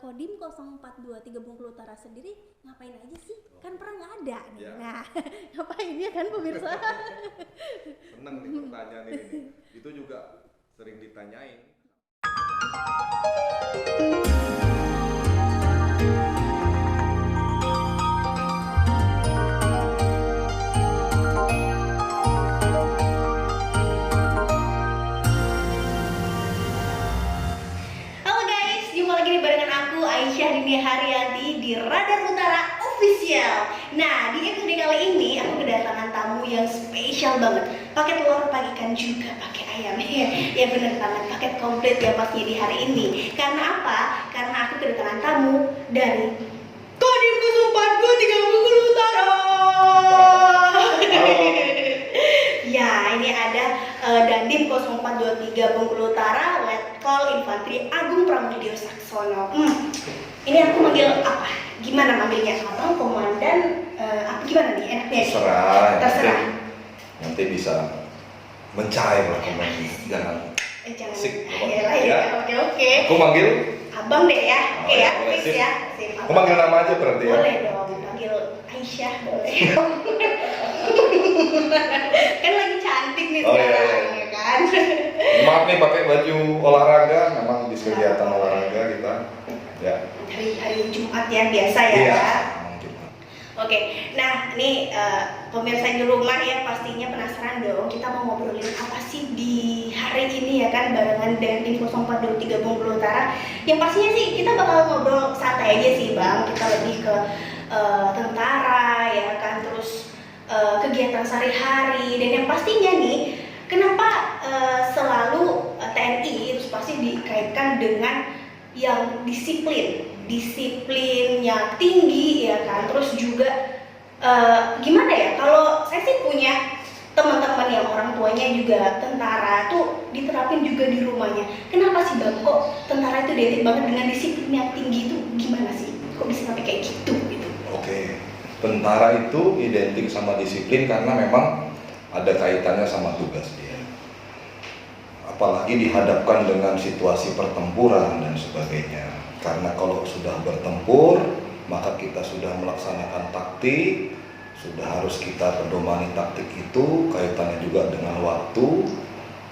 Kodim 042 Bengkulu Utara sendiri ngapain aja sih? Kan pernah nggak ada nih. Ya. Nah, ngapain ya kan pemirsa? Seneng nih pertanyaan ini. Itu juga sering ditanyain. Aisyah Dini Haryati di Radar Utara Official. Nah, di episode kali ini aku kedatangan tamu yang spesial banget. Pakai telur, pakai ikan juga, pakai ayam. Ya bener banget, paket komplit ya pastinya di hari ini. Karena apa? Karena aku kedatangan tamu dari Kodim 042 Bengkulu Utara. Ya, ini ada Dandim 0423 Bengkulu Utara, Letkol Infantri Agung Pramudio Saksono. Ini aku manggil apa? Gimana manggilnya? Abang, komandan, apa gimana nih enaknya? Terserah. Nanti bisa mencair lah komandan. Jangan asik. Ya. Oke. Aku manggil Abang deh ya. Oke ya, fix ya. Aku manggil nama aja berarti ya? Boleh dong, panggil Aisyah boleh. Kan lagi cantik nih sekarang, ya kan? Maaf nih pakai baju olahraga, memang di kegiatan olahraga kita. Ya. Hari Jumat ya, biasa ya. Iya. Oke, nah ini pemirsa di rumah ya pastinya penasaran dong, kita mau ngobrolin apa sih di hari ini ya kan, barengan Dandim 0423 Bengkulu Utara. Yang pastinya sih kita bakal ngobrol santai aja sih Bang, kita lebih ke tentara ya kan, terus kegiatan sehari-hari, dan yang pastinya nih kenapa selalu TNI itu pasti dikaitkan dengan yang disiplin yang tinggi ya kan, terus juga gimana ya, kalau saya sih punya teman-teman yang orang tuanya juga tentara tuh diterapin juga di rumahnya. Kenapa sih Bang kok tentara itu identik banget dengan disiplin yang tinggi, itu gimana sih, kok bisa sampai kayak gitu gitu? Oke, tentara itu identik sama disiplin karena memang ada kaitannya sama tugas dia. Apalagi dihadapkan dengan situasi pertempuran dan sebagainya. Karena kalau sudah bertempur, maka kita sudah melaksanakan taktik, sudah harus kita pedomani taktik itu, kaitannya juga dengan waktu.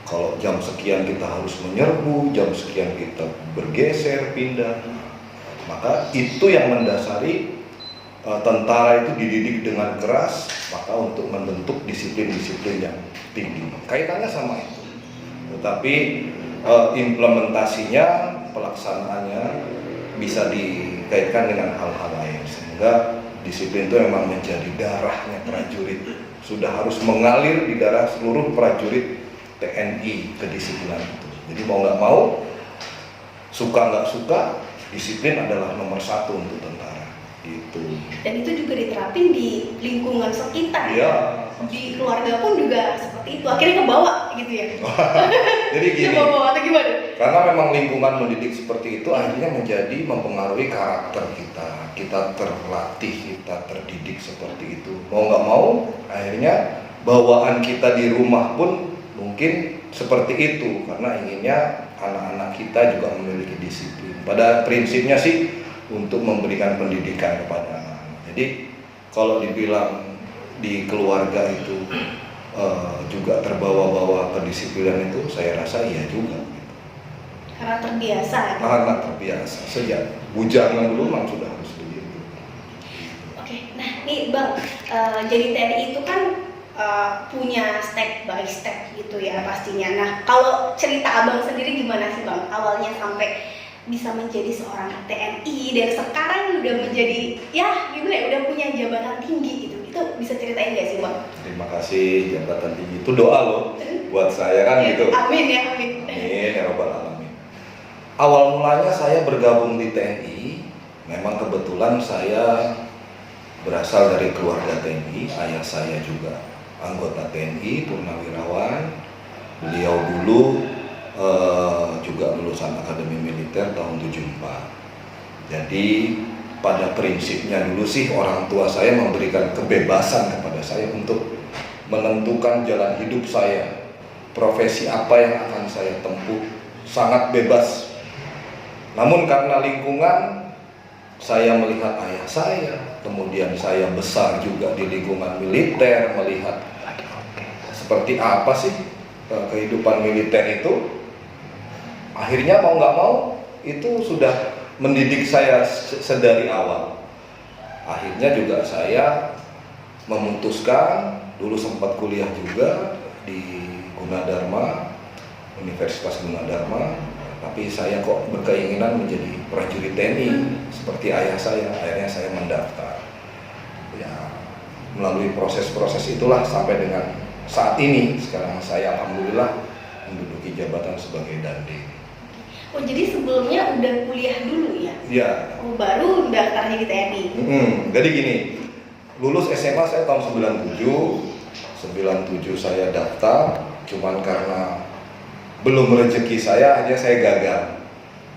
Kalau jam sekian kita harus menyerbu, jam sekian kita bergeser, pindah. Maka itu yang mendasari tentara itu dididik dengan keras, maka untuk membentuk disiplin-disiplin yang tinggi. Kaitannya sama itu. Tetapi implementasinya, pelaksanaannya bisa dikaitkan dengan hal-hal lain, sehingga disiplin itu memang menjadi darahnya prajurit, sudah harus mengalir di darah seluruh prajurit TNI kedisiplinan itu. Jadi mau nggak mau, suka nggak suka, disiplin adalah nomor satu untuk tentara gitu. Dan itu juga diterapin di lingkungan sekitar ya. Di keluarga pun juga seperti itu, akhirnya kebawa gitu ya. Jadi gini, kebawa atau gimana? Karena memang lingkungan mendidik seperti itu akhirnya mempengaruhi karakter kita. Kita terlatih, kita terdidik seperti itu. Mau nggak mau, akhirnya bawaan kita di rumah pun mungkin seperti itu, karena inginnya anak-anak kita juga memiliki disiplin. Pada prinsipnya sih untuk memberikan pendidikan kepada anak-anak. Jadi kalau dibilang di keluarga itu juga terbawa-bawa kedisiplinan itu, saya rasa iya juga. Karena terbiasa. Karena terbiasa sejak bujangan dulu memang sudah harus begitu. Oke, nah nih Bang, jadi TNI itu kan punya step by step gitu ya pastinya. Nah kalau cerita Abang sendiri gimana sih Bang, awalnya sampai bisa menjadi seorang TNI dan sekarang udah menjadi ya gimana ya, udah punya jabatan tinggi gitu, itu bisa ceritain gak sih Bang? Terima kasih, jabatan tinggi itu doa loh buat saya kan ya, gitu. Amin ya, amin. Amin ya Rabbal Alamin. Awal mulanya saya bergabung di TNI, memang kebetulan saya berasal dari keluarga TNI, ayah saya juga anggota TNI, purnawirawan. Beliau dulu juga lulusan Akademi Militer tahun 74. Jadi pada prinsipnya dulu sih orang tua saya memberikan kebebasan kepada saya untuk menentukan jalan hidup saya, profesi apa yang akan saya tempuh, sangat bebas. Namun karena lingkungan, saya melihat ayah saya, kemudian saya besar juga di lingkungan militer, melihat seperti apa sih kehidupan militer itu. Akhirnya mau nggak mau itu sudah mendidik saya sedari awal. Akhirnya juga saya memutuskan, dulu sempat kuliah juga di Gunadarma, Universitas Gunadarma, tapi saya kok berkeinginan menjadi prajurit TNI seperti ayah saya. Akhirnya saya mendaftar. Ya, melalui proses-proses itulah sampai dengan saat ini. Sekarang saya alhamdulillah menduduki jabatan sebagai Dandim. Oh, jadi sebelumnya udah kuliah dulu ya? Iya. Oh, baru daftarnya di TNI? Jadi gini, lulus SMA saya tahun 97 saya daftar, cuman karena belum rezeki saya, aja saya gagal.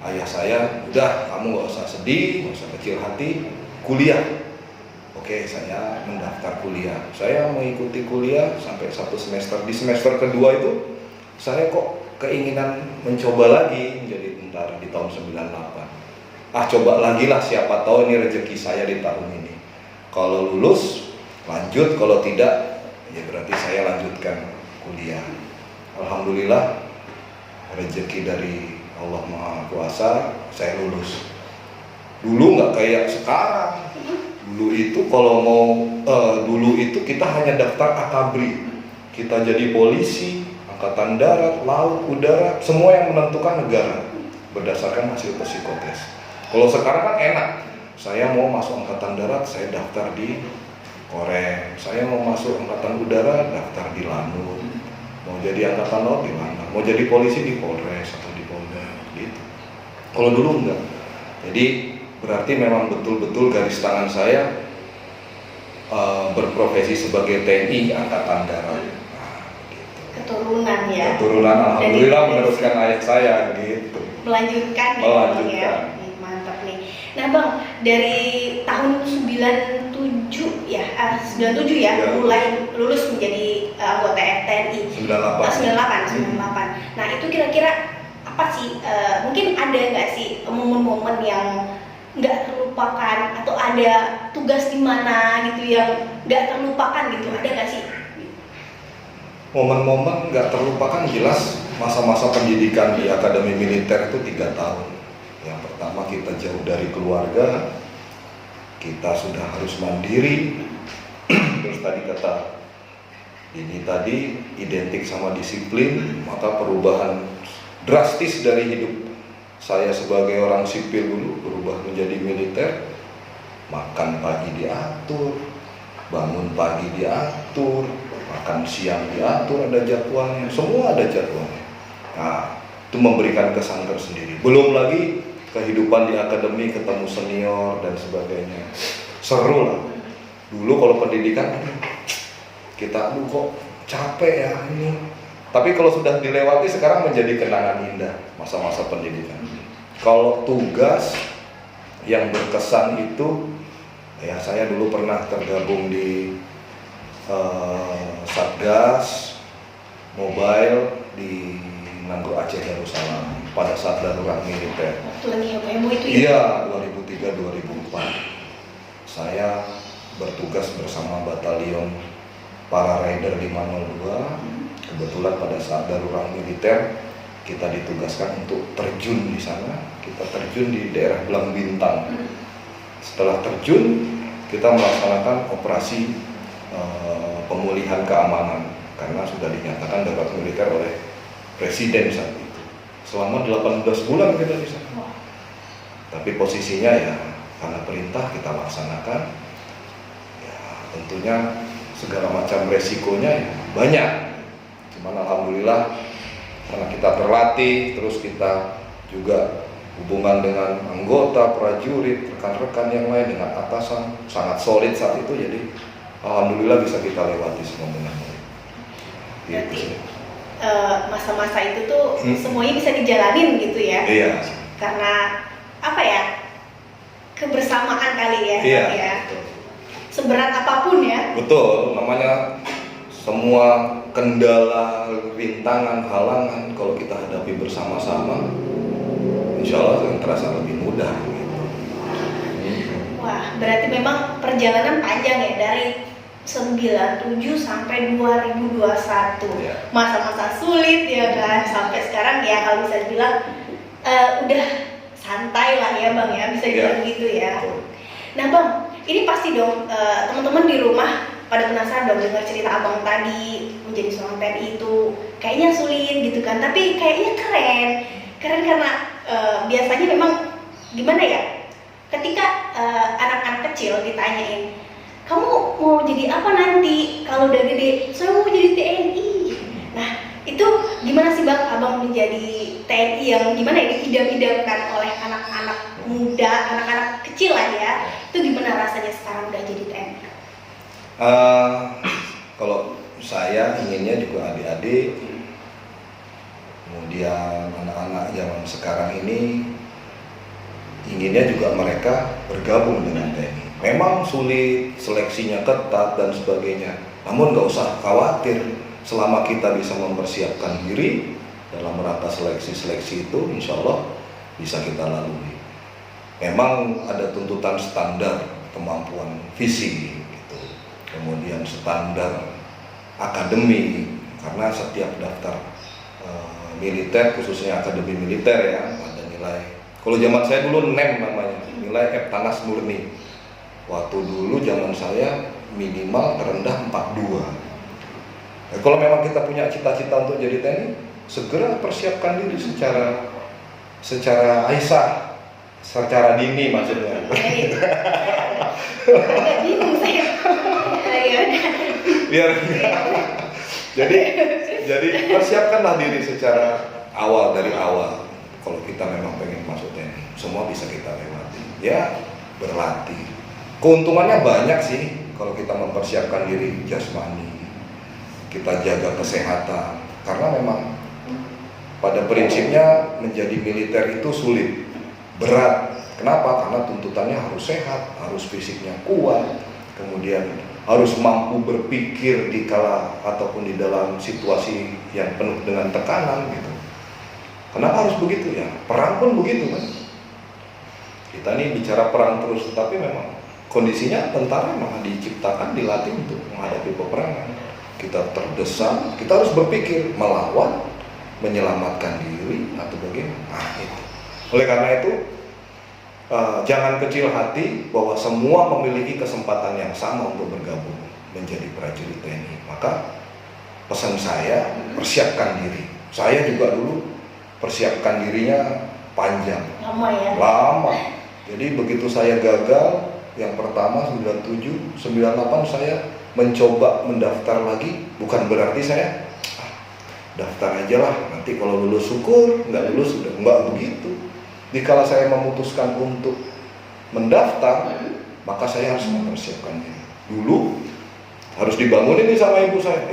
Ayah saya, udah kamu gak usah sedih, gak usah kecil hati, kuliah. Oke, saya mendaftar kuliah. Saya mengikuti kuliah sampai 1 semester. Di semester kedua itu, saya kok keinginan mencoba lagi menjadi tentara di tahun 98. Coba lagi lah, siapa tahu ini rezeki saya di tahun ini. Kalau lulus, lanjut. Kalau tidak, ya berarti saya lanjutkan kuliah. Alhamdulillah, rezeki dari Allah Maha Kuasa, saya lulus. Dulu nggak kayak sekarang. Dulu itu dulu itu kita hanya daftar akabri. Kita jadi polisi, angkatan darat, laut, udara, semua yang menentukan negara berdasarkan hasil psikotes. Kalau sekarang kan enak. Saya mau masuk angkatan darat, saya daftar di Korem. Saya mau masuk angkatan udara, daftar di Lanut. Mau jadi angkatan laut di mana? Mau jadi polisi di Polres atau di Polda, gitu. Kalau dulu enggak. Jadi berarti memang betul-betul garis tangan saya berprofesi sebagai TNI Angkatan Darat. Gitu. Keturunan ya? Keturunan, alhamdulillah meneruskan ayah saya, gitu. Melanjutkan ya? Melanjutkan. Mantap nih. Nah Bang, dari tahun 97 ya, 97 ya, mulai lulus menjadi anggota TNI. 98. Nah itu kira-kira apa sih? Mungkin ada nggak sih momen-momen yang nggak terlupakan, atau ada tugas di mana gitu yang nggak terlupakan gitu? Ada nggak sih? Momen-momen nggak terlupakan jelas masa-masa pendidikan di Akademi Militer itu 3 tahun. Yang pertama kita jauh dari keluarga, kita sudah harus mandiri. Terus tadi kata ini tadi identik sama disiplin, maka perubahan drastis dari hidup saya sebagai orang sipil dulu berubah menjadi militer. Makan pagi diatur, bangun pagi diatur, makan siang diatur, ada jadwalnya, semua ada jadwalnya. Nah, itu memberikan kesan tersendiri. Belum lagi kehidupan di akademi, ketemu senior dan sebagainya. Seru lah. Dulu kalau pendidikan, kita kok capek ya ini. Tapi kalau sudah dilewati sekarang menjadi kenangan indah masa-masa pendidikan. Kalau tugas yang berkesan itu, ya saya dulu pernah tergabung di Satgas Mobile di Nanggroe Aceh Darussalam pada saat darurat militer. Waktu lagi heboh itu ya? Iya, 2003-2004. Saya bertugas bersama batalion para Rider 502. Kebetulan pada saat darurat militer kita ditugaskan untuk terjun di sana. Kita terjun di daerah Belang Bintang. Setelah terjun, kita melaksanakan operasi pemulihan keamanan karena sudah dinyatakan darurat militer oleh Presiden saat itu. Selama 18 bulan kita di sana. Tapi posisinya ya karena perintah kita laksanakan. Ya tentunya segala macam resikonya ya banyak. Cuman alhamdulillah karena kita terlatih, terus kita juga hubungan dengan anggota, prajurit, rekan-rekan yang lain dengan atasan sangat solid saat itu, jadi alhamdulillah bisa kita lewati semua dengan baik. Berarti masa-masa itu tuh semuanya bisa dijalanin gitu ya? Iya. Karena apa ya? Kebersamaan kali ya. Iya. Ya. Seberat apapun ya. Betul, namanya semua kendala, rintangan, halangan kalau kita hadapi bersama-sama, insya Allah akan terasa lebih mudah gitu. Wah, berarti memang perjalanan panjang ya dari 97 sampai 2021. Ya. Masa-masa sulit ya kan, sampai sekarang ya kalau bisa dibilang udah santai lah ya Bang ya, bisa dibilang gitu ya. Nah Bang, ini pasti dong teman-teman di rumah pada penasaran dong dengar cerita Abang tadi menjadi seorang TNI itu kayaknya sulit gitu kan, tapi kayaknya keren karena biasanya memang gimana ya, ketika anak-anak kecil ditanyain kamu mau jadi apa nanti kalau udah gede, saya mau jadi TNI. Nah itu gimana sih Bang, Abang menjadi TNI yang gimana ya diidam-idamkan oleh anak-anak muda, anak-anak kecil lah ya, itu gimana rasanya sekarang udah jadi TNI? Kalau saya inginnya juga adik-adik, kemudian anak-anak zaman sekarang ini inginnya juga mereka bergabung dengan TNI. Memang sulit, seleksinya ketat dan sebagainya, namun nggak usah khawatir selama kita bisa mempersiapkan diri dalam rangka seleksi-seleksi itu, insya Allah bisa kita lalui. Memang ada tuntutan standar kemampuan fisik gitu, kemudian standar akademik, karena setiap daftar militer, khususnya akademi militer ya, ada nilai. Kalau zaman saya dulu NEM namanya, nilai Eptanas murni. Waktu dulu zaman saya minimal terendah 42. Nah, kalau memang kita punya cita-cita untuk jadi TNI, segera persiapkan diri secara Aisyah, secara dini maksudnya. Agak bingung saya. Biar jadi persiapkanlah diri secara dari awal. Kalau kita memang pengen masuk TNI, semua bisa kita lewati. Ya, berlatih. Keuntungannya banyak sih kalau kita mempersiapkan diri jasmani, kita jaga kesehatan. Karena memang pada prinsipnya menjadi militer itu sulit, berat. Kenapa? Karena tuntutannya harus sehat, harus fisiknya kuat, kemudian harus mampu berpikir di kala ataupun di dalam situasi yang penuh dengan tekanan gitu. Kenapa harus begitu ya? Perang pun begitu kan. Kita ini bicara perang terus, tapi memang kondisinya tentara memang diciptakan, dilatih untuk menghadapi peperangan. Kita terdesak, kita harus berpikir melawan, menyelamatkan diri atau bagaimana. Nah itu. Oleh karena itu jangan kecil hati bahwa semua memiliki kesempatan yang sama untuk bergabung menjadi prajurit TNI. Maka pesan saya, persiapkan diri. Saya juga dulu persiapkan dirinya panjang. Lama ya? Lama. Jadi begitu saya gagal, yang pertama 97, 98 saya mencoba mendaftar lagi. Bukan berarti saya daftar aja lah, nanti kalau lulus syukur, nggak lulus sudah, nggak begitu. Dikala saya memutuskan untuk mendaftar, maka saya harus mempersiapkan diri. Dulu harus dibangun ini sama ibu saya,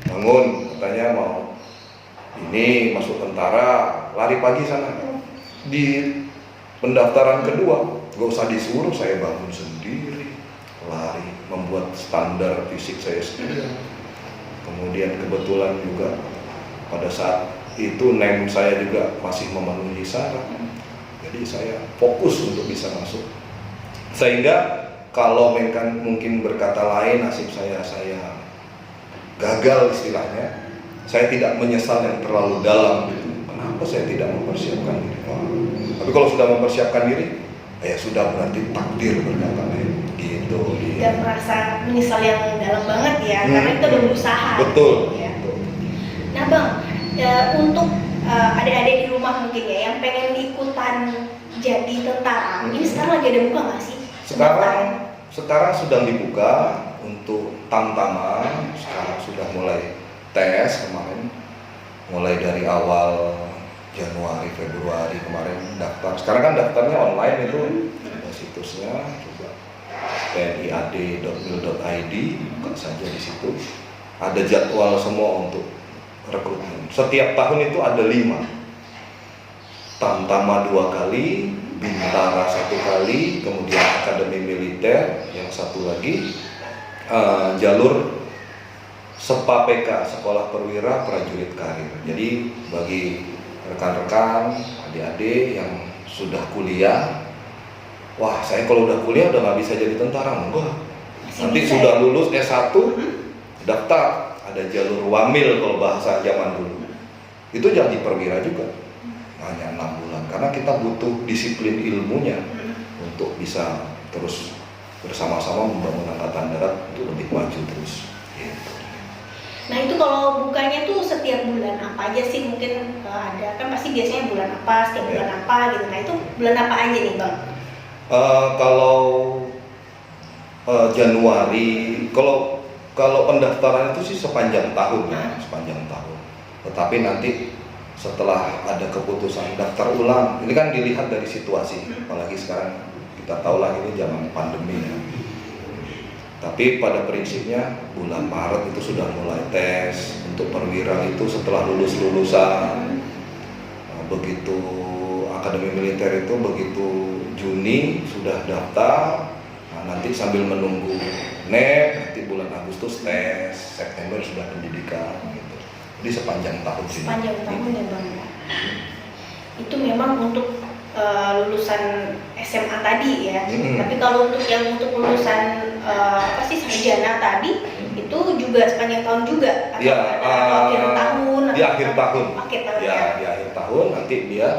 bangun, katanya mau ini masuk tentara, lari pagi sana. Di pendaftaran kedua, gak usah disuruh, saya bangun sendiri, lari, membuat standar fisik saya sendiri. Kemudian kebetulan juga pada saat itu NEM saya juga masih memenuhi syarat, jadi saya fokus untuk bisa masuk. Sehingga kalau mungkin berkata lain, nasib saya gagal istilahnya, saya tidak menyesal yang terlalu dalam gitu. Kenapa saya tidak mempersiapkan diri? Tapi kalau sudah mempersiapkan diri, ya sudah, berarti takdir berkata lain gitu. Dan merasa menyesal yang dalam banget ya, karena kita udah berusaha. Betul. Ya. Nah Bang, untuk adik-adik di rumah mungkin ya yang pengen ikutan jadi tentara, ini sekarang lagi ada buka nggak sih? Sekarang sudah dibuka untuk tamtama. Sekarang sudah mulai tes kemarin, mulai dari awal Januari, Februari kemarin daftar. Sekarang kan daftarnya online itu, ada situsnya juga tniad.mil.id, buka saja di situ. Ada jadwal semua untuk rekrutmen. Setiap tahun itu ada 5. Tamtama 2 kali, Bintara 1 kali, kemudian Akademi Militer yang 1 lagi, jalur SEPA PK, Sekolah Perwira Prajurit Karir. Jadi bagi rekan-rekan adik-adik yang sudah kuliah, wah saya kalau udah kuliah udah nggak bisa jadi tentara, enggak. Nanti bisa sudah ya? lulus S1, daftar, ada jalur wamil kalau bahasa zaman dulu. Itu jadi perwira juga, hanya 6 bulan. Karena kita butuh disiplin ilmunya untuk bisa terus bersama-sama membangun angkatan darat untuk lebih maju terus. Gitu. Nah itu kalau bukanya tuh setiap bulan apa aja sih, mungkin ada kan pasti biasanya bulan apa, setiap bulan apa gitu. Nah itu bulan apa aja nih Bang? Kalau Januari, kalau pendaftaran itu sih sepanjang tahun ya, sepanjang tahun. Tetapi nanti setelah ada keputusan daftar ulang, ini kan dilihat dari situasi, apalagi sekarang kita tahu lah ini zaman pandemi ya. Tapi pada prinsipnya bulan Maret itu sudah mulai tes untuk perwira itu setelah lulusan. Begitu akademi militer itu begitu Juni sudah daftar. Nah, nanti sambil menunggu nanti bulan Agustus tes, September sudah pendidikan gitu. Jadi sepanjang tahun sih. Sepanjang tahun ya Bang. Itu memang untuk lulusan SMA tadi ya. Tapi kalau untuk yang untuk lulusan sarjana tadi itu juga sepanjang tahun juga atau ya, akhir tahun di akhir tahun. Akhir tahun ya, di akhir tahun nanti dia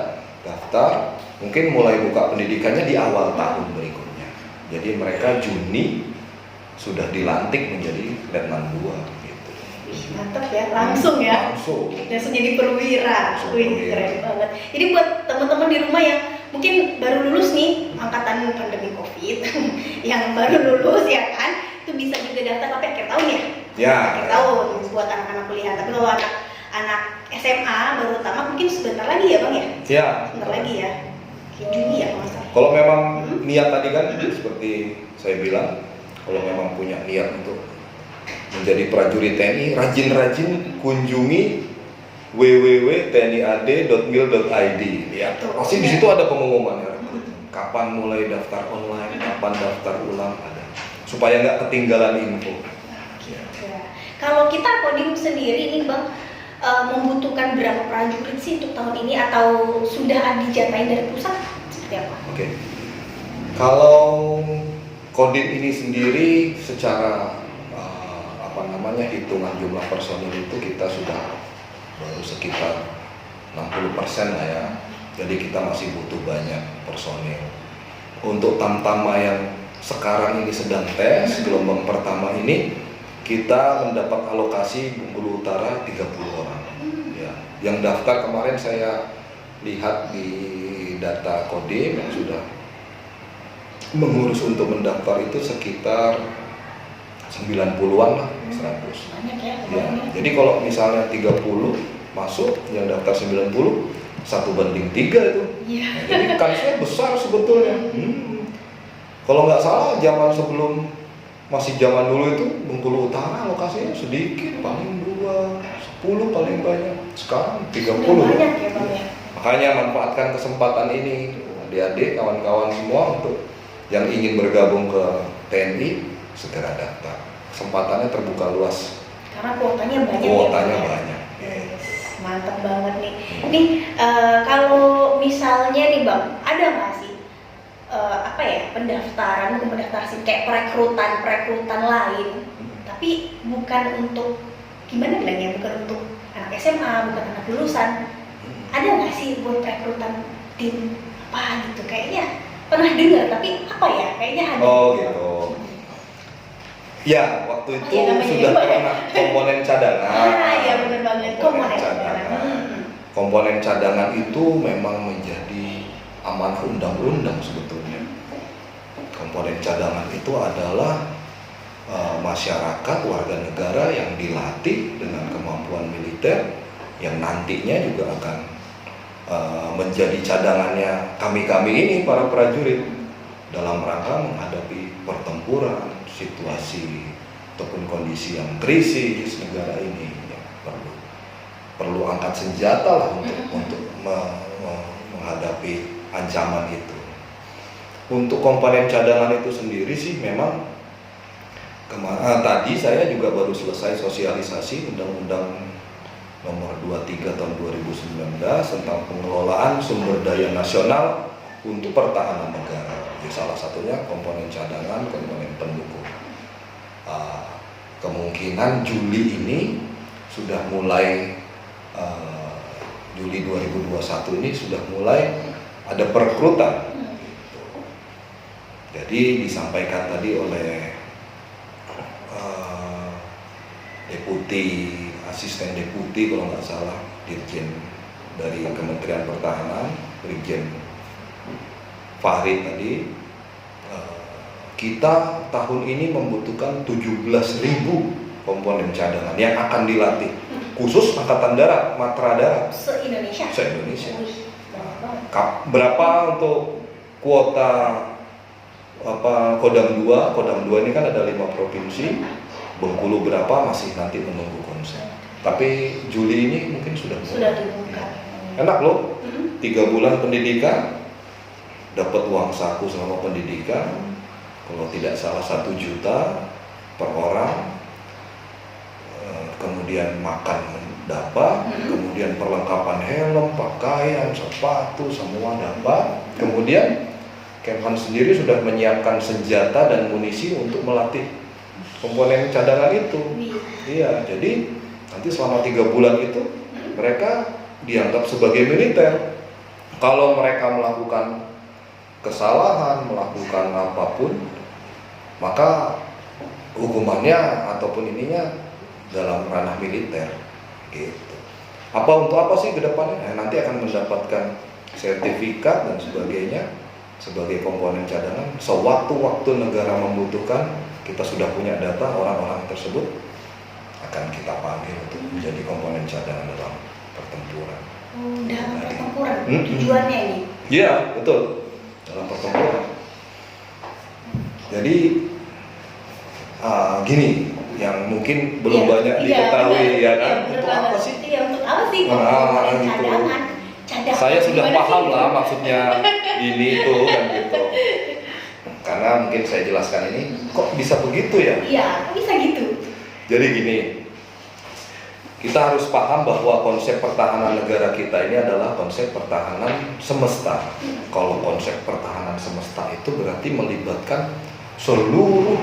daftar, mungkin mulai buka pendidikannya di awal tahun berikutnya. Jadi mereka Juni sudah dilantik menjadi letnan 2 gitu. Mantap ya, langsung ya. Langsung Jadi perwira. Wih, keren banget. Jadi buat teman-teman di rumah yang mungkin baru lulus nih angkatan pandemi Covid, yang baru lulus ya kan, itu bisa juga daftar tapi akhir tahun ya. Ya. Akhir tahun buat anak-anak kuliah. Tapi kalau anak SMA baru utama mungkin sebentar lagi ya Bang ya. Ya. Sebentar lagi ya. Juni ya kalau nggak salah. Kalau memang niat tadi kan seperti saya bilang, kalau memang punya niat untuk menjadi prajurit TNI, rajin-rajin kunjungi www.tniad.mil.id ya. Pasti di situ ada pengumuman ya. Kapan mulai daftar online, kapan daftar ulang ada. Supaya nggak ketinggalan info. Kalau kita Kodim sendiri ini Bang membutuhkan berapa prajurit sih untuk tahun ini atau sudah dijatahin dari pusat seperti apa? Oke. Kalau Kodim ini sendiri secara hitungan jumlah personil itu kita sudah baru sekitar 60% lah ya. Jadi kita masih butuh banyak personil. Untuk Tamtama yang sekarang ini sedang tes gelombang pertama ini, kita mendapat alokasi Bengkulu Utara 30 orang. Ya. Yang daftar kemarin saya lihat di data Kodim yang sudah mengurus untuk mendaftar itu sekitar 90-an lah, 100. Banyak ya. Ya, jadi kalau misalnya 30 masuk, yang daftar 90, 1:3 itu. Iya. Nah, jadi kansnya besar sebetulnya. Kalau nggak salah zaman sebelum masih zaman dulu itu Bengkulu Utara lokasinya sedikit, paling 2, 10 paling banyak. Sekarang 30. Banyak ya Bang ya. Makanya manfaatkan kesempatan ini, adik-adik, kawan-kawan semua untuk yang ingin bergabung ke TNI segera daftar. Kesempatannya terbuka luas. Karena kuotanya banyak. Kuotanya ya, banyak. Yes. Mantap banget nih. Nih kalau misalnya nih Bang, ada nggak sih pendaftaran kayak perekrutan lain, tapi bukan untuk gimana bilangnya, bukan untuk anak SMA, bukan anak lulusan. Ada nggak sih buat perekrutan tim apa gitu? Kayaknya pernah dengar, tapi apa ya? Kayaknya ada. Oh gitu. Ya, waktu itu sudah pernah komponen cadangan. Iya benar banget, komponen cadangan. Komponen cadangan itu memang menjadi amanah undang-undang sebetulnya. Komponen cadangan itu adalah masyarakat, warga negara yang dilatih dengan kemampuan militer yang nantinya juga akan menjadi cadangannya kami-kami ini, para prajurit, dalam rangka menghadapi pertempuran, situasi ataupun kondisi yang krisis negara ini, ya, perlu angkat senjata lah untuk menghadapi ancaman itu. Untuk komponen cadangan itu sendiri sih memang tadi saya juga baru selesai sosialisasi undang-undang nomor 23 tahun 2019 tentang pengelolaan sumber daya nasional untuk pertahanan negara. Jadi salah satunya komponen cadangan, komponen pendukung. Kemungkinan Juli ini sudah mulai Juli 2021 ini sudah mulai ada perekrutan. Jadi disampaikan tadi oleh asisten deputi kalau nggak salah, Dirjen dari Kementerian Pertahanan, Brigjen Fahri tadi, kita tahun ini membutuhkan 17.000 komponen cadangan yang akan dilatih khusus Angkatan Darat, Matra Darat se-Indonesia. Berapa untuk kuota Kodam 2? Kodam 2 ini kan ada 5 provinsi. Bengkulu berapa masih nanti menunggu konsep. Tapi Juli ini mungkin sudah dibuka. Enak loh, 3 bulan pendidikan, dapat uang saku selama pendidikan. Kalau tidak salah 1 juta per orang. Kemudian makan dapat, kemudian perlengkapan helm, pakaian, sepatu, semua dapat. Kemudian Kemhan sendiri sudah menyiapkan senjata dan munisi untuk melatih komponen cadangan itu. Iya, jadi nanti selama 3 bulan itu mereka dianggap sebagai militer. Kalau mereka melakukan kesalahan, melakukan apapun, maka hukumannya ataupun ininya dalam ranah militer gitu. Untuk apa sih ke depannya? Nanti akan mendapatkan sertifikat dan sebagainya sebagai komponen cadangan. Sewaktu-waktu negara membutuhkan, kita sudah punya data orang-orang tersebut akan kita panggil untuk menjadi komponen cadangan dalam pertempuran. Dalam pertempuran tujuannya ini? Iya, betul, dalam pertempuran. Jadi gini, yang mungkin belum banyak diketahui ya kan? Untuk apa sih? Iya, untuk apa sih komponen cadangan? Saya sudah paham lah maksudnya ini tuh kan gitu. Karena mungkin saya jelaskan ini, kok bisa begitu ya? Iya, kok bisa gitu? Jadi gini, kita harus paham bahwa konsep pertahanan negara kita ini adalah konsep pertahanan semesta. Kalau konsep pertahanan semesta itu berarti melibatkan seluruh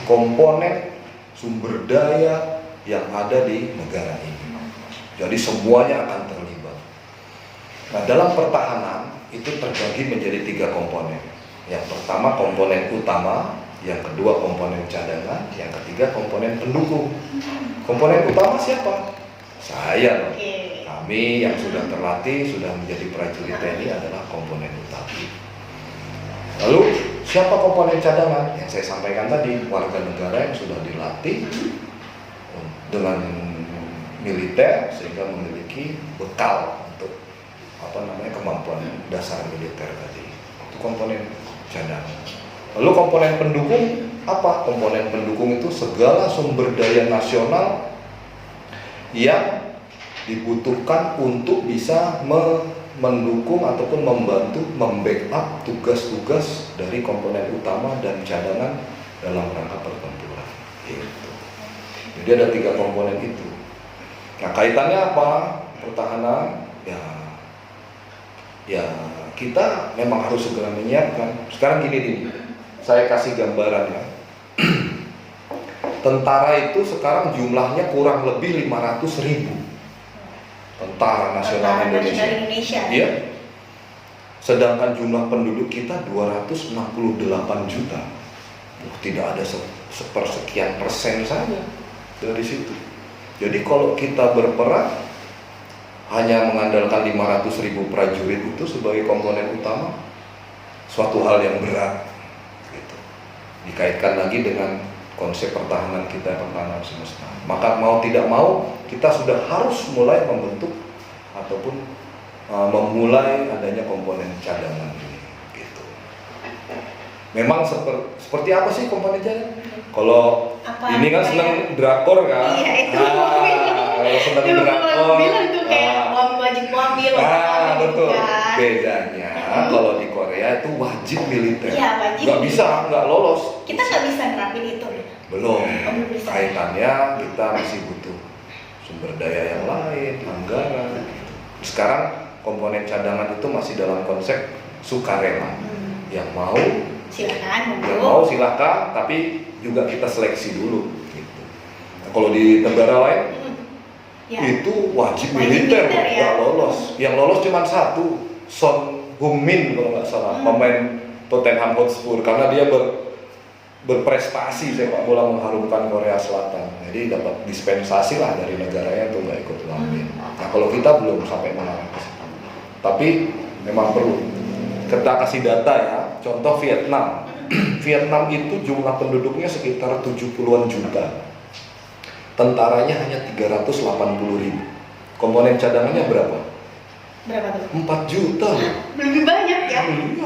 komponen sumber daya yang ada di negara ini. Jadi semuanya akan terlibat. Nah, dalam pertahanan itu terbagi menjadi 3 komponen. Yang pertama komponen utama, yang kedua komponen cadangan, yang ketiga komponen pendukung. Komponen utama siapa? Saya. Kami yang sudah terlatih, sudah menjadi prajurit TNI adalah komponen utama. Lalu siapa komponen cadangan? Yang saya sampaikan tadi, warga negara yang sudah dilatih dengan militer sehingga memiliki bekal untuk kemampuan dasar militer tadi. Itu komponen cadangan. Lalu komponen pendukung apa? Komponen pendukung itu segala sumber daya nasional yang dibutuhkan untuk bisa mendukung ataupun membantu membackup tugas-tugas dari komponen utama dan cadangan dalam rangka pertempuran. Gitu. Jadi ada 3 komponen itu. Nah, kaitannya apa? Pertahanan ya kita memang harus segera menyiapkan. Sekarang gini, saya kasih gambaran ya. Tentara itu sekarang jumlahnya kurang lebih 500.000. Tentara Nasional Indonesia. Iya. Sedangkan jumlah penduduk kita 268 juta. Tidak ada sepersekian persen saja dari situ. Jadi kalau kita berperang hanya mengandalkan 500.000 prajurit itu sebagai komponen utama, suatu hal yang berat gitu. Dikaitkan lagi dengan konsep pertahanan kita, pertahanan semesta. Maka mau tidak mau kita sudah harus mulai membentuk ataupun memulai adanya komponen cadangan ini gitu. Memang seperti apa sih komponen cadangan? Kalau ini kan senang drakor kan? Iya, itu. Kalau senang drakor bilang tuh kayak wajib mobil. Betul. Kan? Bedanya kalau di Korea itu wajib militer. Iya, wajib. Nggak bisa, nggak lolos. Kita nggak bisa nerapin itu. Belum. Kaitannya kita masih butuh sumber daya yang lain, anggaran. Sekarang komponen cadangan itu masih dalam konsep sukarela. Yang mau silakan, yang mau silakan, tapi juga kita seleksi dulu. Gitu. Nah, kalau di negara lain ya, itu wajib militer ya. nggak lolos. Yang lolos cuma satu, Son Heung-min kalau nggak salah, pemain Tottenham Hotspur, karena dia berprestasi sepak bola mengharumkan Korea Selatan. Jadi dapat dispensasi lah dari negaranya untuk nggak ikut lagi. Nah kalau kita belum sampai mengarah ke situ. Tapi memang perlu. Kita kasih data ya, contoh Vietnam. Vietnam itu jumlah penduduknya sekitar 70-an juta. Tentaranya hanya 380.000. Komponen cadangannya berapa? Berapa tuh? 4 juta. Lebih banyak ya? Jadi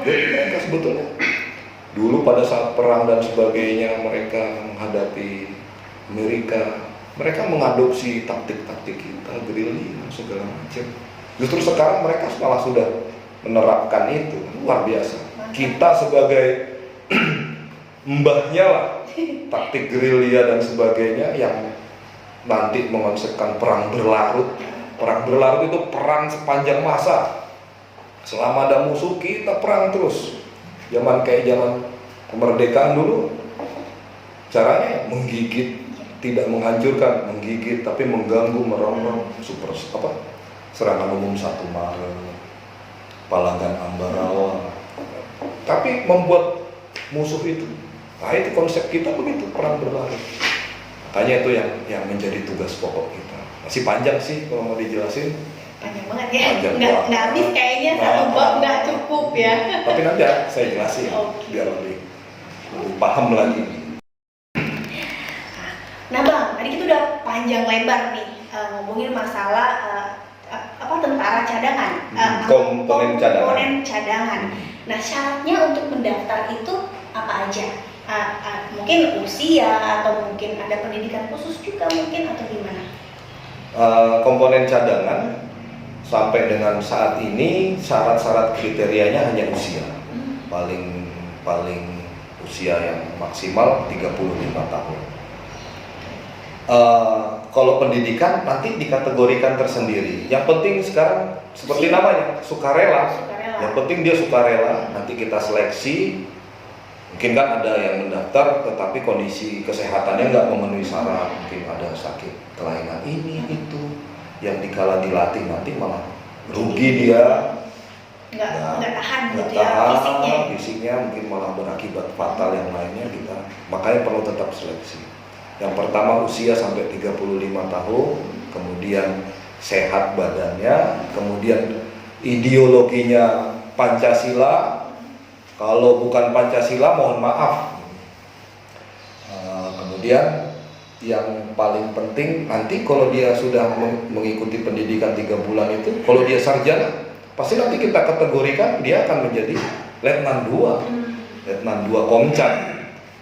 mereka sebetulnya dulu pada saat perang dan sebagainya mereka menghadapi Amerika, mereka mengadopsi taktik-taktik kita, gerilya segala macam. Justru sekarang mereka malah sudah menerapkan itu, luar biasa. Kita sebagai mbahnya lah, taktik gerilya dan sebagainya yang nanti mengonsepkan perang berlarut. Perang berlarut itu perang sepanjang masa. Selama ada musuh kita perang terus. Zaman kemerdekaan dulu, caranya menggigit, tidak menghancurkan, menggigit, tapi mengganggu, merongrong, serangan umum 1 Maret. Palagan Ambarawa, tapi membuat musuh itu. Nah itu konsep kita begitu, perang berlarut. Makanya itu yang menjadi tugas pokok kita. Masih panjang sih kalau mau dijelasin. Panjang banget ya, nggak habis kayaknya, satu bab nggak cukup ya. Tapi nanti saya jelasin biar lebih paham lagi. Nah Bang, tadi kita udah panjang lebar nih ngomongin masalah tentara cadangan, komponen cadangan. Nah syaratnya untuk mendaftar itu apa aja? Mungkin usia atau mungkin ada pendidikan khusus juga mungkin atau gimana? Komponen cadangan sampai dengan saat ini syarat-syarat kriterianya hanya usia. Paling usia yang maksimal 35 tahun. Kalau pendidikan nanti dikategorikan tersendiri. Yang penting sekarang seperti namanya sukarela. Yang penting dia sukarela. Nanti kita seleksi. Mungkin kan ada yang mendaftar tetapi kondisi kesehatannya nggak memenuhi syarat. Mungkin ada sakit kelainan ini itu yang dikala dilatih nanti malah rugi dia. Nggak tahan gitu tahan, ya fisiknya mungkin malah berakibat fatal yang lainnya kita. Makanya perlu tetap seleksi. Yang pertama usia sampai 35 tahun, kemudian sehat badannya, kemudian ideologinya Pancasila. Kalau bukan Pancasila mohon maaf. Kemudian yang paling penting nanti kalau dia sudah mengikuti pendidikan 3 bulan itu, kalau dia sarjana, pasti nanti kita kategorikan dia akan menjadi Letnan 2, Letnan 2 Komcat.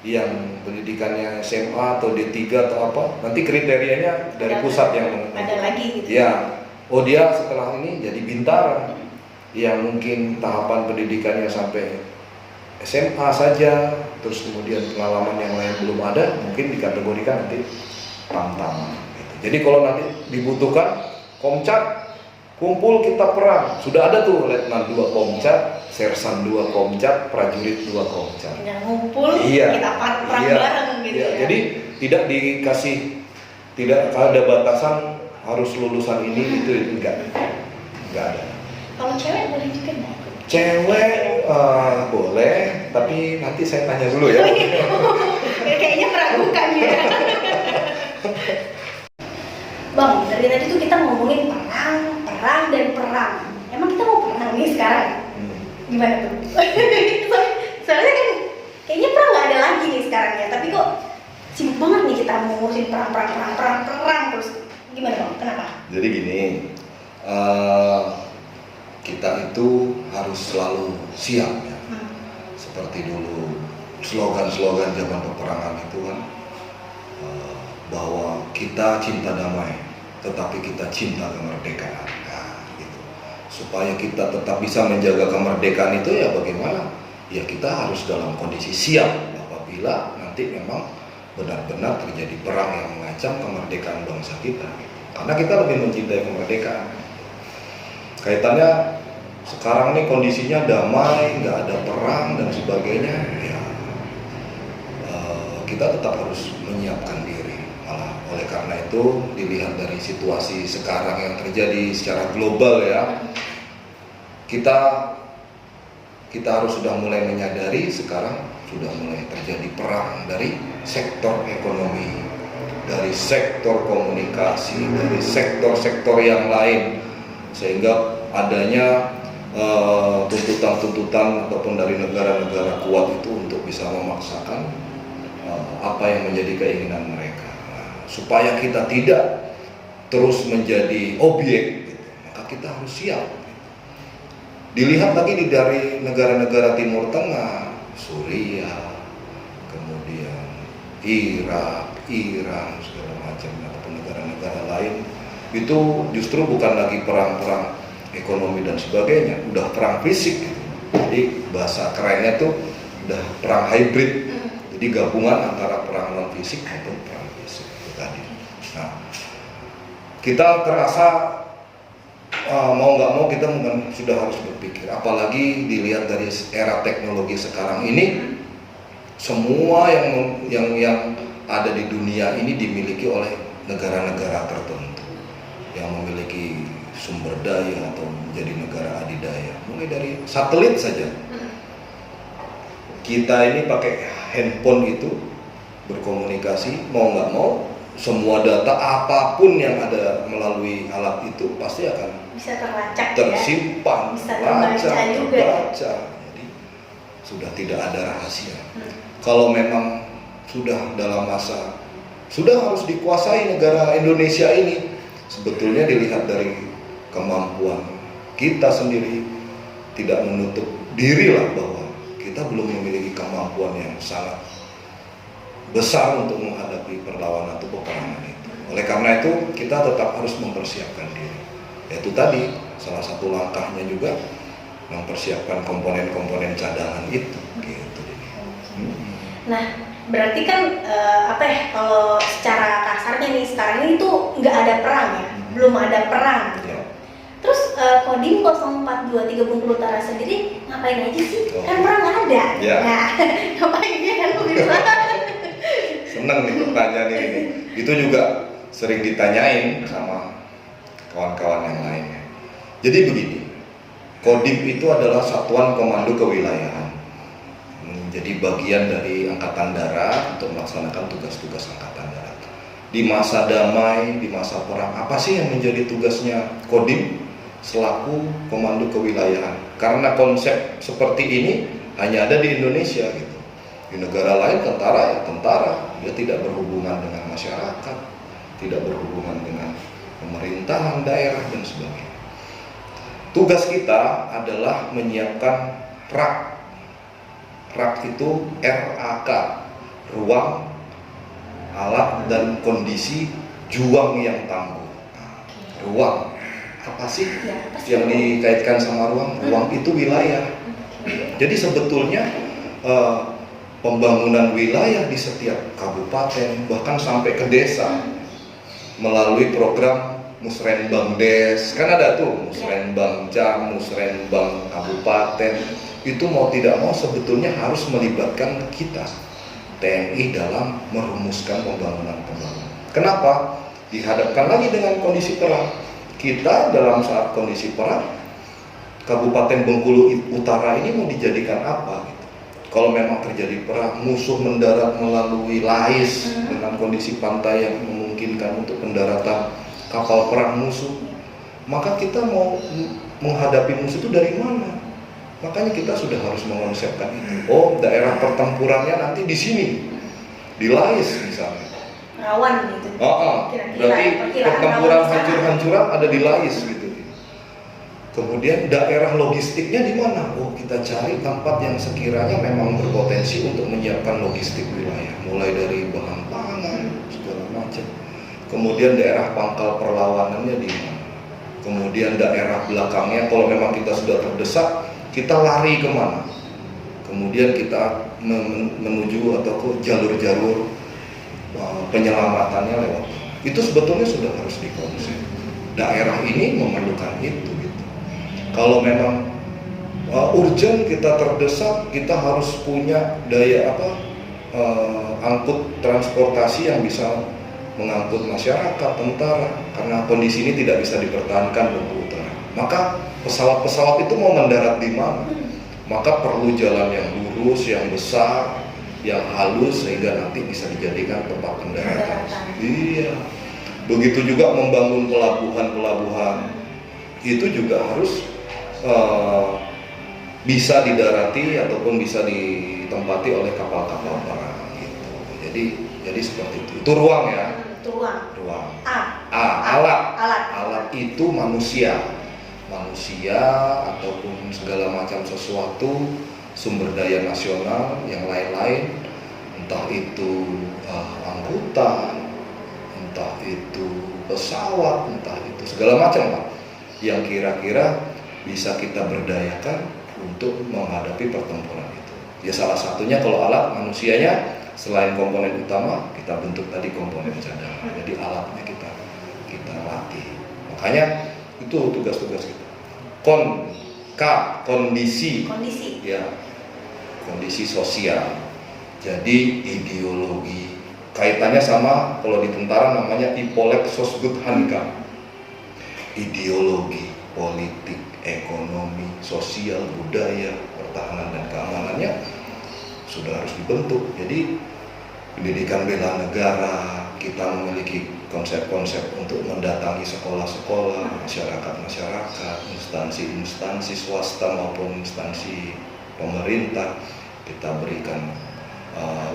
Yang pendidikannya SMA atau D3 atau apa, nanti kriterianya dari pusat yang ada lagi gitu. Ya, oh dia setelah ini jadi bintara. Yang mungkin tahapan pendidikannya sampai SMA saja, terus kemudian pengalaman yang lain belum ada, mungkin dikategorikan nanti tamtama. Gitu. Jadi kalau nanti dibutuhkan Komcat, kumpul kita perang. Sudah ada tuh Letnan 2 Komcat, Sersan 2 Komcat, Prajurit 2 Komcat. Tinggal ngumpul, kita perang bareng gitu ya. Jadi tidak ada batasan harus lulusan ini itu enggak ada. Kalau cewek boleh juga enggak? Cewek boleh, tapi nanti saya tanya dulu ya. Kayaknya meragukan ya. Bang, dari tadi tuh kita ngomongin perang dan perang. Emang kita mau perang nih sekarang? Gimana tuh? Soalnya kan kayaknya perang nggak ada lagi nih sekarang ya. Tapi kok sibuk banget nih kita mau ngurusin perang terus. Gimana Bang? Kenapa? Jadi gini, kita itu harus selalu siap ya. Seperti dulu slogan-slogan zaman peperangan itu kan, bahwa kita cinta damai, tetapi kita cinta kemerdekaan. Nah, gitu. Supaya kita tetap bisa menjaga kemerdekaan itu ya bagaimana? Ya kita harus dalam kondisi siap apabila nanti memang benar-benar terjadi perang yang mengancam kemerdekaan bangsa kita. Karena kita lebih mencintai kemerdekaan. Kaitannya sekarang ini kondisinya damai, nggak ada perang dan sebagainya, ya kita tetap harus menyiapkan diri. Malah oleh karena itu dilihat dari situasi sekarang yang terjadi secara global ya, kita harus sudah mulai menyadari sekarang sudah mulai terjadi perang dari sektor ekonomi, dari sektor komunikasi, dari sektor-sektor yang lain, sehingga adanya tuntutan-tuntutan ataupun dari negara-negara kuat itu untuk bisa memaksakan apa yang menjadi keinginan mereka. Nah, supaya kita tidak terus menjadi objek, gitu, maka kita harus siap. Dilihat lagi dari negara-negara Timur Tengah, Suriah, kemudian Irak, Iran, segala macam, ataupun negara-negara lain, itu justru bukan lagi perang-perang ekonomi dan sebagainya, udah perang fisik gitu. Jadi bahasa kerennya tuh udah perang hybrid. Jadi gabungan antara perang non fisik maupun perang fisik itu tadi. Nah, kita terasa mau nggak mau kita mungkin sudah harus berpikir, apalagi dilihat dari era teknologi sekarang ini, semua yang ada di dunia ini dimiliki oleh negara-negara tertentu yang memiliki sumber daya atau menjadi negara adidaya. Mulai dari satelit saja, kita ini pakai handphone itu berkomunikasi, mau nggak mau semua data apapun yang ada melalui alat itu pasti akan bisa terlacak, tersimpan, ya? Bisa terbaca. Jadi sudah tidak ada rahasia. Kalau memang sudah dalam masa sudah harus dikuasai negara Indonesia ini, sebetulnya dilihat dari kemampuan kita sendiri, tidak menutup diri lah bahwa kita belum memiliki kemampuan yang sangat besar untuk menghadapi perlawanan atau peperangan itu. Oleh karena itu kita tetap harus mempersiapkan diri. Yaitu tadi salah satu langkahnya juga mempersiapkan komponen-komponen cadangan itu. Gitu. Nah, berarti kan kalau secara kasarnya nih sekarang ini tuh nggak ada perang ya, belum ada perang. Ya. Terus Kodim 042 Bengkulu Utara sendiri ngapain aja sih? Kan perang nggak ada. Ya. Nah, ngapain dia kan pemirsa? Seneng nih pertanyaan ini. Itu juga sering ditanyain sama kawan-kawan yang lainnya. Jadi begini, Kodim itu adalah satuan komando kewilayahan, menjadi bagian dari Angkatan Darat untuk melaksanakan tugas-tugas Angkatan Darat. Di masa damai, di masa perang, apa sih yang menjadi tugasnya Kodim selaku komando kewilayahan? Karena konsep seperti ini hanya ada di Indonesia gitu. Di negara lain tentara ya tentara, dia tidak berhubungan dengan masyarakat, tidak berhubungan dengan pemerintahan daerah dan sebagainya. Tugas kita adalah menyiapkan rak. Rak itu RAK, ruang, alat dan kondisi juang yang tangguh. Ruang apa sih yang dikaitkan sama ruang? Ruang itu wilayah. Jadi sebetulnya pembangunan wilayah di setiap kabupaten bahkan sampai ke desa melalui program Musrenbang Des, kan ada tuh Musrenbang Cam, Musrenbang Kabupaten, itu mau tidak mau sebetulnya harus melibatkan kita TNI dalam merumuskan pembangunan. Kenapa? Dihadapkan lagi dengan kondisi perang. Kita dalam saat kondisi perang, Kabupaten Bengkulu Utara ini mau dijadikan apa? Gitu. Kalau memang terjadi perang, musuh mendarat melalui Lais dengan kondisi pantai yang memungkinkan untuk pendaratan kapal perang musuh, maka kita mau menghadapi musuh itu dari mana? Makanya kita sudah harus mengonsepkan itu. Oh, daerah pertempurannya nanti di sini, di Lais misalnya. Rawan gitu. Berarti pertempuran hancur-hancuran ada di Lais gitu. Kemudian daerah logistiknya di mana? Oh, kita cari tempat yang sekiranya memang berpotensi untuk menyiapkan logistik wilayah, mulai dari bahan pangan segala macam. Kemudian daerah pangkal perlawanannya di mana? Kemudian daerah belakangnya, kalau memang kita sudah terdesak, kita lari kemana? Kemudian kita menuju atau ke jalur-jalur penyelamatannya lewat itu sebetulnya sudah harus dikonsep. Daerah ini memerlukan itu gitu. Kalau memang urgent, kita terdesak, kita harus punya daya angkut transportasi yang bisa mengangkut masyarakat, tentara, karena kondisi ini tidak bisa dipertahankan Bengkulu Utara. Maka pesawat-pesawat itu mau mendarat di mana? Maka perlu jalan yang lurus, yang besar, yang halus, sehingga nanti bisa dijadikan tempat pendaratan. Iya. Begitu juga membangun pelabuhan-pelabuhan, itu juga harus bisa didarati ataupun bisa ditempati oleh kapal-kapal perang gitu. Jadi seperti itu. Itu ruang ya. Itu ruang. Ruang. Alat. Alat itu manusia ataupun segala macam sesuatu, sumber daya nasional yang lain-lain, entah itu angkutan, entah itu pesawat, entah itu segala macam Pak, yang kira-kira bisa kita berdayakan untuk menghadapi pertempuran itu. Ya salah satunya kalau alat manusianya, selain komponen utama, kita bentuk tadi komponen cadangan. Jadi alatnya kita latih. Makanya itu tugas-tugas kita. Kondisi. Ya, kondisi sosial. Jadi ideologi. Kaitannya sama kalau di tentara namanya Ipolek Sosgut Hankam. Ideologi, politik, ekonomi, sosial, budaya, pertahanan dan keamanannya sudah harus dibentuk. Jadi pendidikan bela negara, kita memiliki konsep-konsep untuk mendatangi sekolah-sekolah, masyarakat-masyarakat, instansi-instansi swasta maupun instansi pemerintah, kita berikan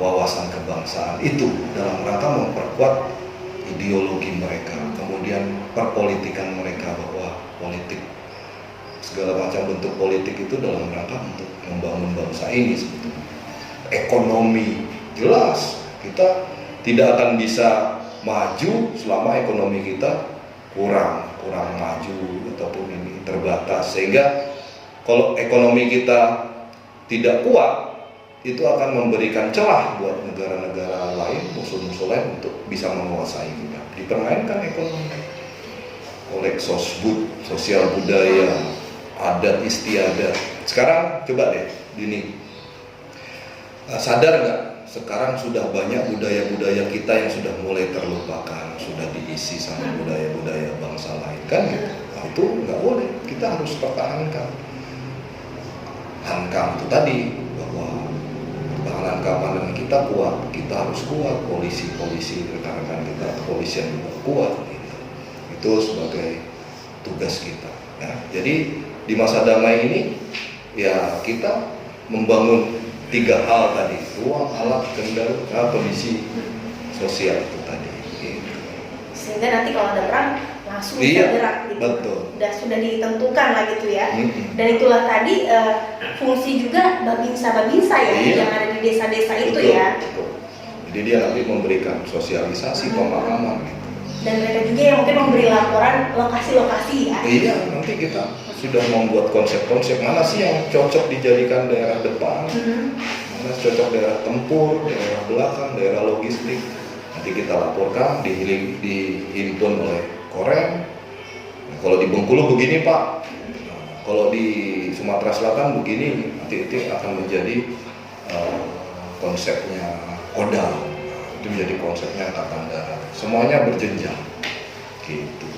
wawasan kebangsaan itu dalam rangka memperkuat ideologi mereka, kemudian perpolitikan mereka, bahwa politik, segala macam bentuk politik itu dalam rangka untuk membangun bangsa ini sebetulnya. Ekonomi, jelas kita tidak akan bisa maju selama ekonomi kita kurang maju ataupun ini terbatas, sehingga kalau ekonomi kita tidak kuat, itu akan memberikan celah buat negara-negara lain, musuh-musuh lain untuk bisa menguasai kita. Dipermainkan ekonomi oleh sosbud, sosial budaya, adat istiadat. Sekarang coba deh, Dini, sadar nggak? Sekarang sudah banyak budaya-budaya kita yang sudah mulai terlupakan, sudah diisi sama budaya-budaya bangsa lain, kan gitu. Nah, itu nggak boleh, kita harus pertahankan. Hankam itu tadi, bahwa pertahanan keamanan kita kuat, kita harus kuat, polisi rekan-rekan kita, kepolisian juga kuat gitu. Itu sebagai tugas kita ya. Jadi di masa damai ini ya kita membangun 3 hal tadi: ruang, alat, kendali, kondisi sosial itu tadi gitu. Sehingga nanti kalau ada perang langsung Iya, bisa gerak gitu. betul. Sudah ditentukan lah gitu ya. Dan itulah tadi fungsi juga babinsa ya, Iya. yang ada di desa-desa itu Betul, ya. betul. Jadi dia nanti memberikan sosialisasi, pemahaman gitu. Dan mereka juga yang mungkin memberi laporan lokasi-lokasi ya. Iya, nanti kita sudah membuat konsep-konsep mana sih yang cocok dijadikan daerah depan, mana cocok daerah tempur, daerah belakang, daerah logistik. Nanti kita laporkan, dihimpun oleh Korem. Nah, kalau di Bengkulu begini Pak, nah, kalau di Sumatera Selatan begini, nanti itu akan menjadi konsepnya Kodam. Itu menjadi konsepnya Angkatan Darat. Semuanya berjenjang, gitu.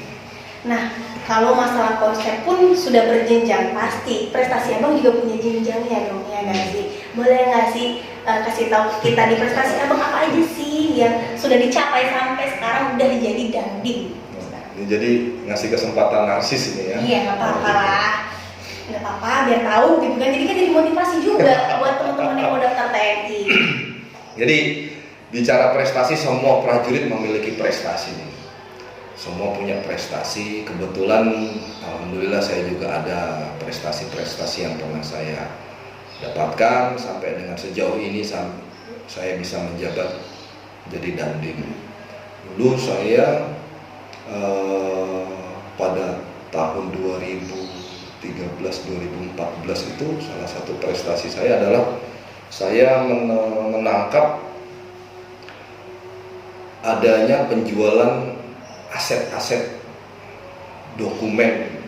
Nah, kalau masalah konsep pun sudah berjenjang, pasti prestasi Abang juga punya jenjangnya dong, ya nggak sih? Boleh nggak sih kasih tahu kita di prestasi Abang apa aja sih yang sudah dicapai sampai sekarang udah jadi dandim? Jadi ngasih kesempatan narsis ini ya? Iya, nggak apa-apa lah, nggak apa-apa, biar tahu gitu kan. Jadi kan jadi motivasi juga buat teman-teman yang mau daftar TNI. Jadi bicara prestasi, semua prajurit memiliki prestasi nih. Semua punya prestasi. Kebetulan alhamdulillah saya juga ada prestasi-prestasi yang pernah saya dapatkan sampai dengan sejauh ini saya bisa menjabat jadi dandim. Dulu saya pada tahun 2013-2014 itu salah satu prestasi saya adalah saya menangkap adanya penjualan aset-aset dokumen,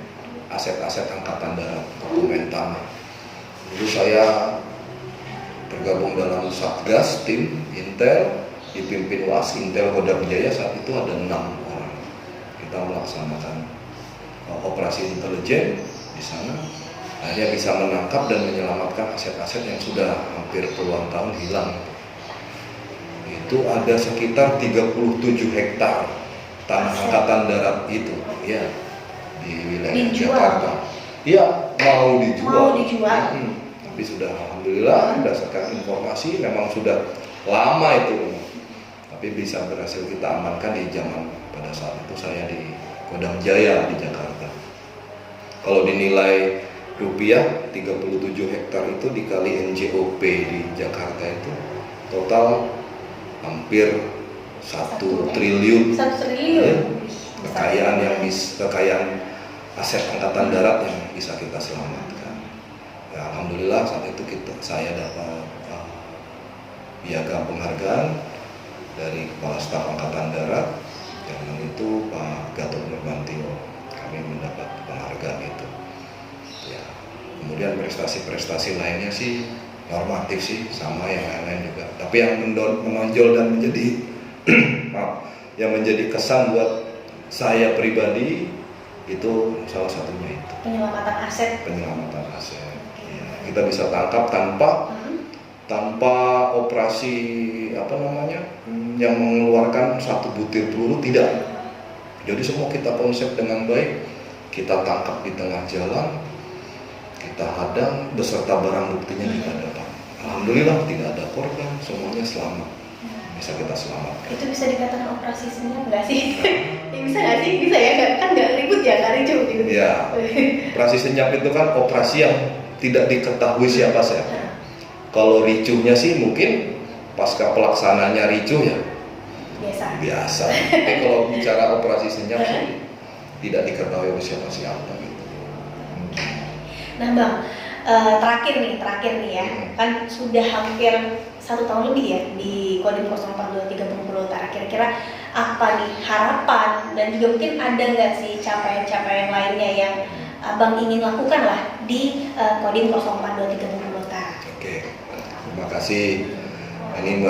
aset-aset angkatan darat, dokumen tanah. Dulu saya tergabung dalam Satgas tim Intel, dipimpin Intel Kodam Jaya. Saat itu ada 6 orang. Kita melaksanakan operasi intelijen di sana. Akhirnya bisa menangkap dan menyelamatkan aset-aset yang sudah hampir puluhan tahun hilang. Itu ada sekitar 37 hektar tanah angkatan darat itu, ya, di wilayah Jakarta. Iya, mau dijual. Tapi sudah alhamdulillah berdasarkan informasi memang sudah lama itu, tapi bisa berhasil kita amankan di zaman pada saat itu saya di Kodam Jaya di Jakarta. Kalau dinilai rupiah 37 hektar itu dikali NJOP di Jakarta itu total hampir 1 triliun. 1 triliun. Ya, kekayaan aset angkatan darat yang bisa kita selamatkan. Ya, alhamdulillah saat itu saya dapat piagam penghargaan dari Kepala Staf Angkatan Darat. Zaman itu Pak Gatot Nurmantio, kami mendapat penghargaan itu. Ya, kemudian prestasi-prestasi lainnya sih normatif sih, sama yang lain-lain juga. Tapi yang menonjol dan menjadi yang menjadi kesan buat saya pribadi itu salah satunya itu penyelamatan aset. Ya, kita bisa tangkap tanpa operasi yang mengeluarkan satu butir peluru, tidak. Jadi semua kita konsep dengan baik, kita tangkap di tengah jalan, kita hadang beserta barang buktinya kita dapat. Alhamdulillah tidak ada korban, semuanya selamat, bisa kita selamatkan. Itu bisa dikatakan operasi senyap nggak sih? Ya, bisa nggak sih? Bisa ya, kan nggak ribut ya, nggak ricuh gitu. Ya, operasi senyap itu kan operasi yang tidak diketahui siapa siapa. Kalau ricuhnya sih mungkin pasca pelaksananya ricuh ya. Biasa. Tapi kalau bicara operasi senyap sih tidak diketahui oleh siapa gitu. Nah Bang, terakhir nih ya, kan sudah hampir 1 tahun lebih ya di Kodim 042 Bengkulu Utara. Kira-kira apa nih harapan dan juga mungkin ada nggak sih capaian-capaian lainnya yang Abang ingin lakukan lah di Kodim 042 Bengkulu Utara? Oke, terima kasih. Ini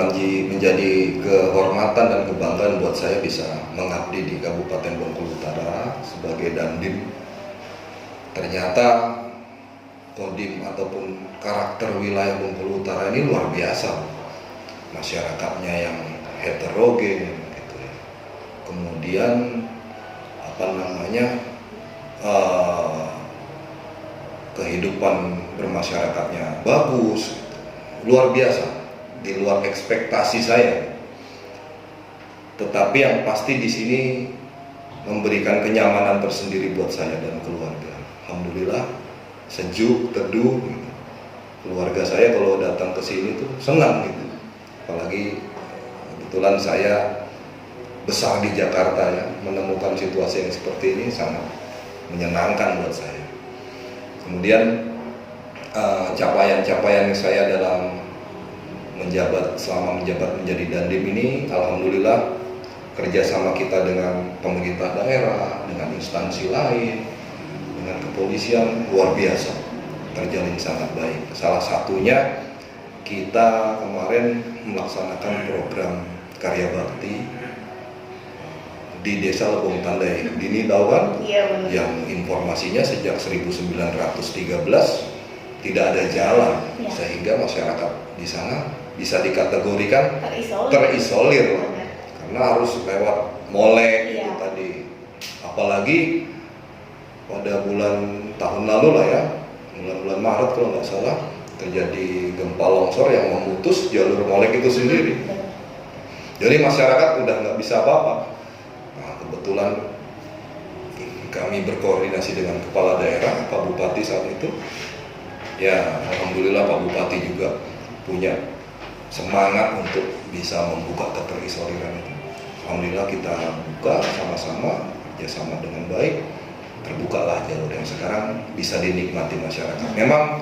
menjadi kehormatan dan kebanggaan buat saya bisa mengabdi di Kabupaten Bengkulu Utara sebagai Dandim. Ternyata Kodim ataupun karakter wilayah Bengkulu Utara ini luar biasa. Masyarakatnya yang heterogen gitu ya. Kemudian kehidupan bermasyarakatnya bagus, luar biasa, di luar ekspektasi saya. Tetapi yang pasti di sini memberikan kenyamanan tersendiri buat saya dan keluarga. Alhamdulillah, sejuk, teduh. Gitu. Keluarga saya kalau datang ke sini tuh senang gitu. Apalagi kebetulan saya besar di Jakarta ya, menemukan situasi yang seperti ini sangat menyenangkan buat saya. Kemudian capaian-capaian saya dalam selama menjabat menjadi Dandim ini, alhamdulillah kerjasama kita dengan pemerintah daerah, dengan instansi lain, dengan kepolisian luar biasa, terjalin sangat baik. Salah satunya kita kemarin melaksanakan program karya bakti di Desa Lebong Tandai. Dini tahu kan? Iya benar. Yang informasinya sejak 1913 tidak ada jalan, ya. Sehingga masyarakat di sana bisa dikategorikan terisolir karena harus lewat molek itu tadi. Apalagi pada tahun lalu lah ya, bulan Maret kalau nggak salah, terjadi gempa longsor yang memutus jalur molek itu sendiri. Jadi masyarakat udah nggak bisa apa-apa. Nah, kebetulan kami berkoordinasi dengan kepala daerah, Pak Bupati saat itu. Ya, alhamdulillah Pak Bupati juga punya semangat untuk bisa membuka keterisoliran itu. Alhamdulillah kita buka sama-sama, kerjasama dengan baik, terbukalah jalur yang sekarang bisa dinikmati masyarakat. Memang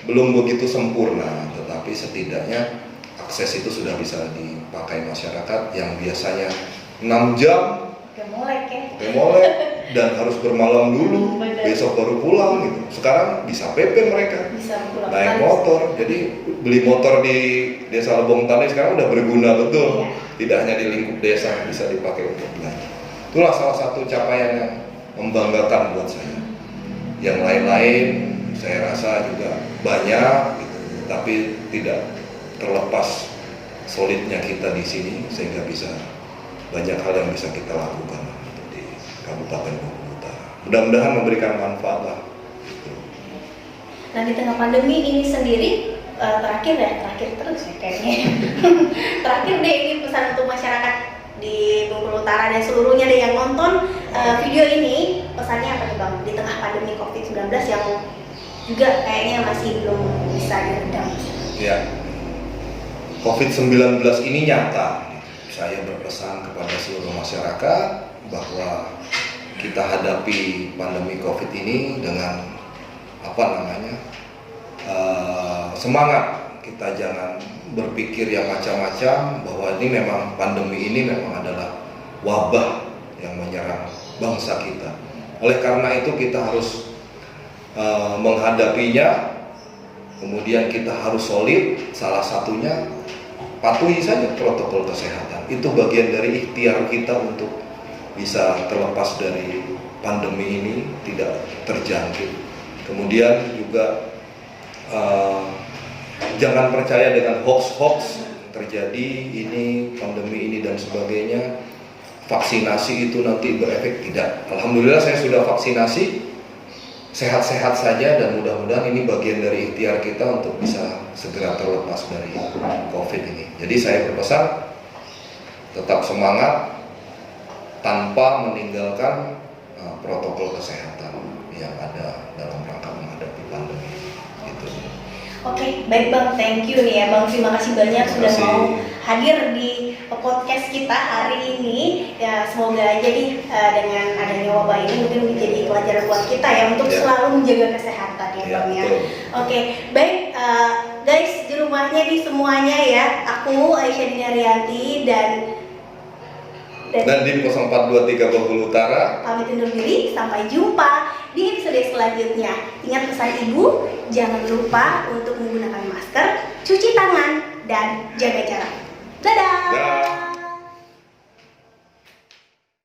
belum begitu sempurna, tetapi setidaknya akses itu sudah bisa dipakai masyarakat yang biasanya 6 jam Udah mulai ya. molek dan harus bermalam dulu, Bener. besok baru pulang gitu. Sekarang bisa PP mereka, Bisa pulang naik balik. motor. Jadi beli motor di Desa Lebong Tani sekarang udah berguna betul. Iya. Tidak hanya di lingkup desa, bisa dipakai untuk belanja. Itulah salah satu capaian yang membanggakan buat saya. Yang lain-lain saya rasa juga banyak, gitu, tapi tidak terlepas solidnya kita di sini sehingga bisa banyak hal yang bisa kita lakukan untuk di Kabupaten Bengkulu Utara. Mudah-mudahan memberikan manfaat lah. Gitu. Nah di tengah pandemi ini sendiri terakhir terus ya kayaknya. Terakhir deh ini pesan untuk masyarakat di Bengkulu Utara dan seluruhnya deh yang nonton video ini, pesannya apa nih Bang di tengah pandemi COVID-19 yang juga kayaknya masih belum bisa diredam. Ya, COVID-19 ini nyata. Saya berpesan kepada seluruh masyarakat bahwa kita hadapi pandemi COVID ini dengan semangat. Kita jangan berpikir yang macam-macam, bahwa ini memang pandemi ini memang adalah wabah yang menyerang bangsa kita. Oleh karena itu kita harus menghadapinya. Kemudian kita harus solid. Salah satunya patuhi saja protokol kesehatan. Itu bagian dari ikhtiar kita untuk bisa terlepas dari pandemi ini, tidak terjangkit. Kemudian juga jangan percaya dengan hoax-hoax terjadi ini, pandemi ini dan sebagainya. Vaksinasi itu nanti berefek, tidak. Alhamdulillah saya sudah vaksinasi, sehat-sehat saja, dan mudah-mudahan ini bagian dari ikhtiar kita untuk bisa segera terlepas dari COVID ini. Jadi saya berpesan tetap semangat tanpa meninggalkan protokol kesehatan yang ada dalam rangka menghadapi pandemi itu. Oke, baik Bang, thank you nih ya Bang. Terima kasih banyak Terima sudah kasih. mau hadir di podcast kita hari ini. Ya semoga aja nih dengan adanya wabah ini mungkin menjadi pelajaran buat kita ya untuk Ya. selalu menjaga kesehatan ya Ya, Bang ya. betul. Oke, baik guys di rumahnya nih semuanya ya. Aku Aisyah Dinarianti dan di 0423 Bengkulu Utara. pamit undur diri. Sampai jumpa di episode selanjutnya. Ingat pesan ibu, jangan lupa untuk menggunakan masker, cuci tangan, dan jaga jarak. Dadah! Dah.